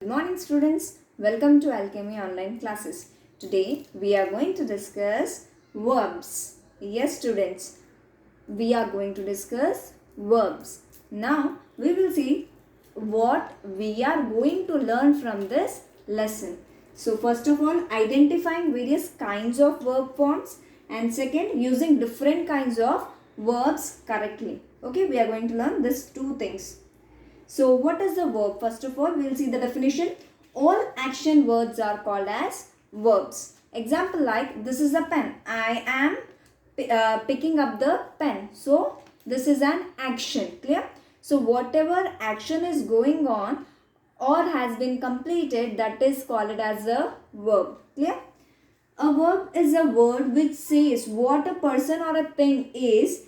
Good morning students, welcome to Alchemy online classes. Today we are going to discuss verbs. Yes students, we are going to discuss verbs. Now we will see what we are going to learn from this lesson. So first of all, identifying various kinds of verb forms, and second, using different kinds of verbs correctly. Okay, we are going to learn these two things. So what is the verb? First of all, we will see the definition. All action words are called as verbs. Example like, this is a pen. I am picking up the pen. So this is an action. Clear? So whatever action is going on or has been completed, that is called as a verb. Clear? A verb is a word which says what a person or a thing is,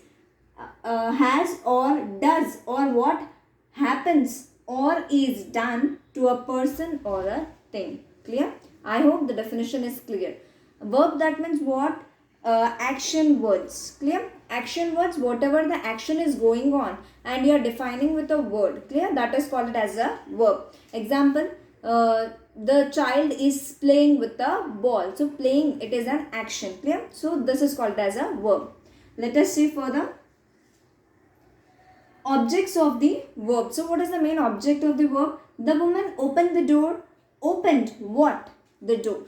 has or does, or what happens or is done to a person or a thing. Clear? I hope the definition is clear. A verb, that means what? Action words. Clear? Action words, whatever the action is going on and you are defining with a word. Clear? That is called as a verb. Example, the child is playing with a ball. So playing, it is an action. Clear? So this is called as a verb. Let us see further. Objects of the verb. So what is the main object of the verb? The woman opened the door. Opened what? The door.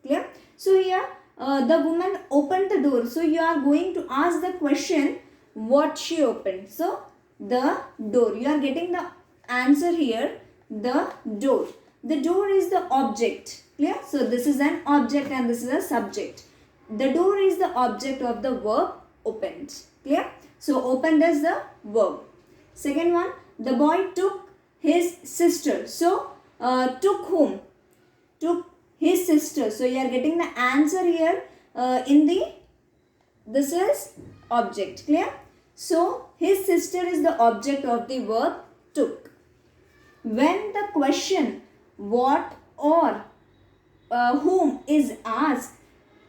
Clear? So here the woman opened the door. So you are going to ask the question what she opened. So the door. You are getting the answer here. The door. The door is the object. Clear? So this is an object and this is a subject. The door is the object of the verb opened. Clear? So opened is the verb. Second one, the boy took his sister. So, took whom? Took his sister. So, you are getting the answer here this is object. Clear? So, his sister is the object of the verb took. When the question what or whom is asked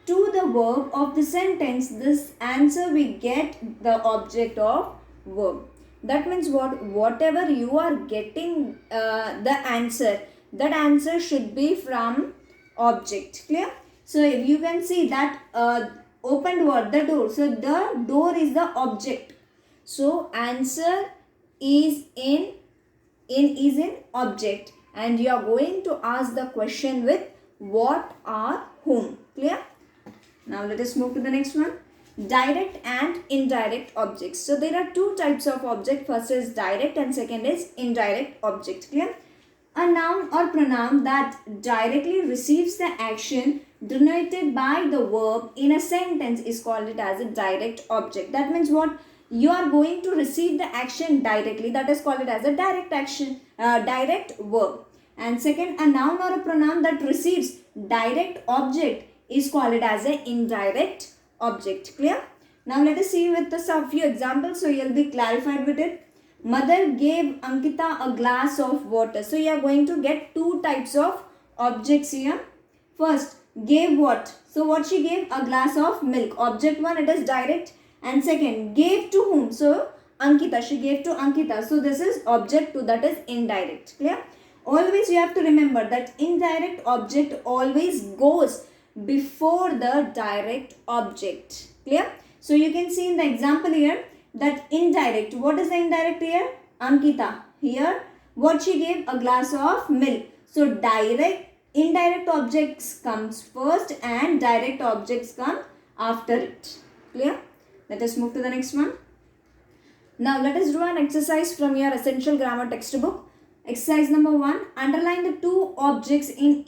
to the verb of the sentence, this answer we get the object of verb. That means what? Whatever you are getting the answer, that answer should be from object. Clear? So if you can see that opened what? The door. So the door is the object. So answer is in object, and you are going to ask the question with what or whom. Clear? Now let us move to the next one. Direct and indirect objects. So there are two types of object. First is direct and second is indirect object. Clear? A noun or pronoun that directly receives the action denoted by the verb in a sentence is called it as a direct object. That means what? You are going to receive the action directly. That is called it as a direct action, direct verb. And second, a noun or a pronoun that receives direct object is called it as an indirect object. Clear? Now let us see with a few examples so you'll be clarified with it. Mother gave Ankita a glass of water. So you are going to get two types of objects here. First, gave what? So what she gave? A glass of milk. Object one, it is direct. And second, gave to whom? So Ankita, she gave to Ankita. So this is object two, that is indirect. Clear? Always you have to remember that indirect object always goes before the direct object. Clear? So you can see in the example here that indirect. What is the indirect here? Ankita. Here what she gave? A glass of milk. So indirect objects comes first and direct objects come after it. Clear? Let us move to the next one. Now let us do an exercise from your essential grammar textbook. Exercise number 1. Underline the two objects in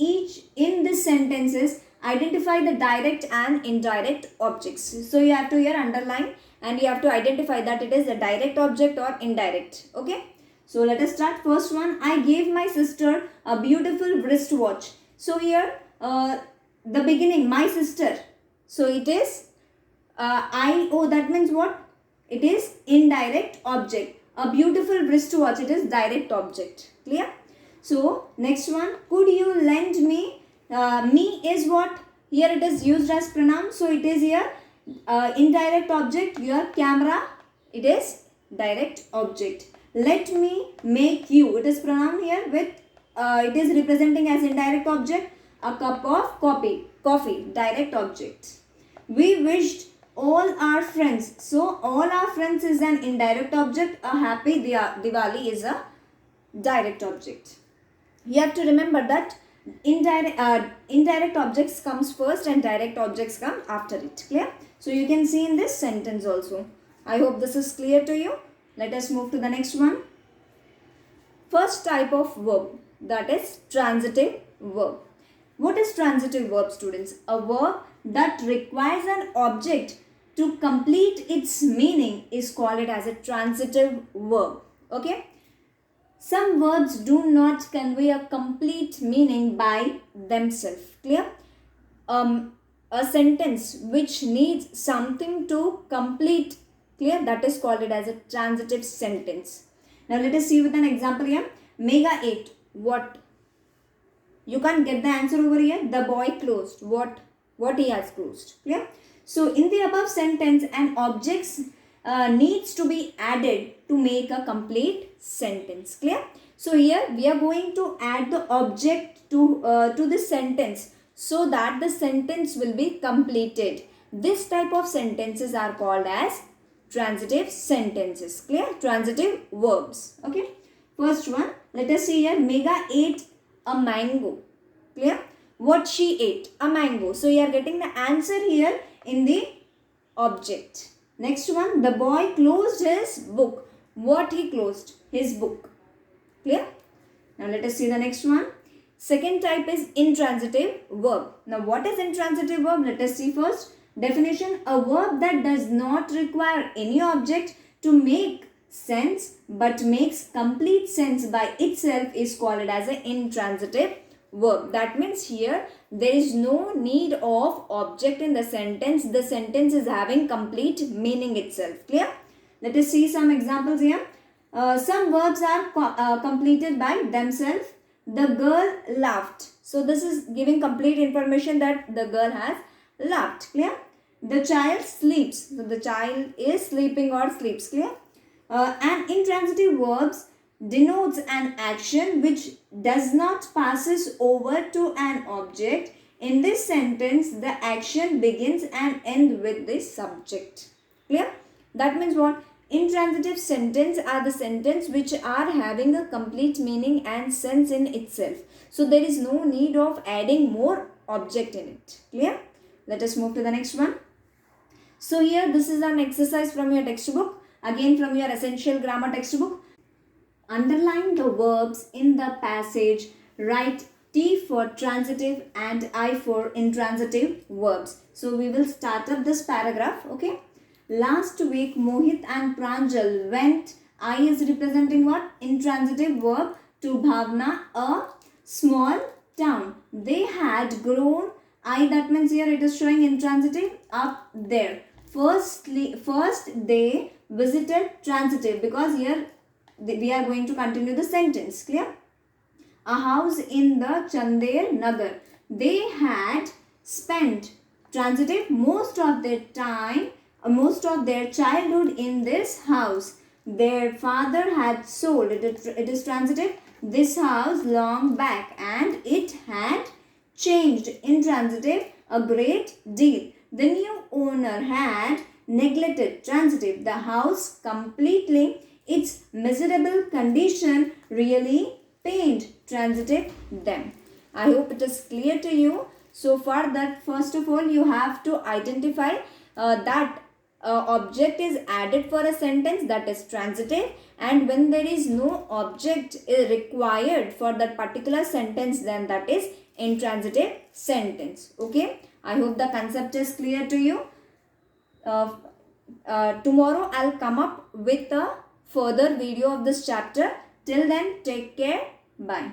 this sentences. Identify the direct and indirect objects. So you have to here underline and you have to identify that it is a direct object or indirect. Okay. So let us start. First one. I gave my sister a beautiful wristwatch. So here the beginning, my sister. So it is that means what? It is indirect object. A beautiful wristwatch, it is direct object. Clear? So next one. Could you lend me? Me is what? Here it is used as pronoun. So it is here indirect object. Your camera, it is direct object. Let me make you. It is pronoun here with it is representing as indirect object. A cup of coffee, direct object. We wished all our friends. So all our friends is an indirect object. A happy Diwali is a direct object. You have to remember that indirect objects comes first and direct objects come after it. Clear? So you can see in this sentence also. I hope this is clear to you. Let us move to the next one. First type of verb, that is transitive verb. What is transitive verb, students? A verb that requires an object to complete its meaning is called it as a transitive verb. Okay? Some words do not convey a complete meaning by themselves. Clear? A sentence which needs something to complete, clear, that is called it as a transitive sentence. Now let us see with an example here. Megha ate what? You can't get the answer over here. The boy closed what he has closed. Clear? So in the above sentence, an object needs to be added to make a complete sentence. Clear? So here we are going to add the object to the sentence so that the sentence will be completed. This type of sentences are called as transitive sentences. Clear? Transitive verbs. Okay. First one, let us see here. Megha ate a mango. Clear? What she ate? A mango. So you are getting the answer here in the object. Next one, the boy closed his book. What he closed? His book. Clear? Now let us see the next one. Second type is intransitive verb. Now what is intransitive verb? Let us see first. Definition: a verb that does not require any object to make sense but makes complete sense by itself is called as an intransitive verb. That means here there is no need of object in the sentence. The sentence is having complete meaning itself. Clear? Let us see some examples here. Some verbs are completed by themselves. The girl laughed. So this is giving complete information that the girl has laughed. Clear? The child sleeps. So the child is sleeping or sleeps. Clear? And intransitive verbs denotes an action which does not passes over to an object. In this sentence, the action begins and ends with the subject. Clear? That means what? Intransitive sentence are the sentence which are having a complete meaning and sense in itself. So there is no need of adding more object in it. Clear? Let us move to the next one. So here this is an exercise from your textbook. Again from your essential grammar textbook. Underline the verbs in the passage. Write T for transitive and I for intransitive verbs. So we will start up this paragraph. Okay. Last week Mohit and Pranjal went. I is representing what? Intransitive verb to Bhavna, a small town. They had grown. I, that means here it is showing intransitive up there. First they visited transitive because here we are going to continue the sentence. Clear? A house in the Chandel Nagar. They had spent transitive most of their time, most of their childhood in this house. Their father had sold, it is transitive, this house long back and it had changed, intransitive, a great deal. The new owner had neglected, transitive, the house completely. Its miserable condition really pained, transitive, them. I hope it is clear to you. So far that first of all you have to identify that object is added for a sentence, that is transitive, and when there is no object required for that particular sentence, then that is intransitive sentence. Okay, I hope the concept is clear to you. Tomorrow I'll come up with a further video of this chapter. Till then, take care. Bye.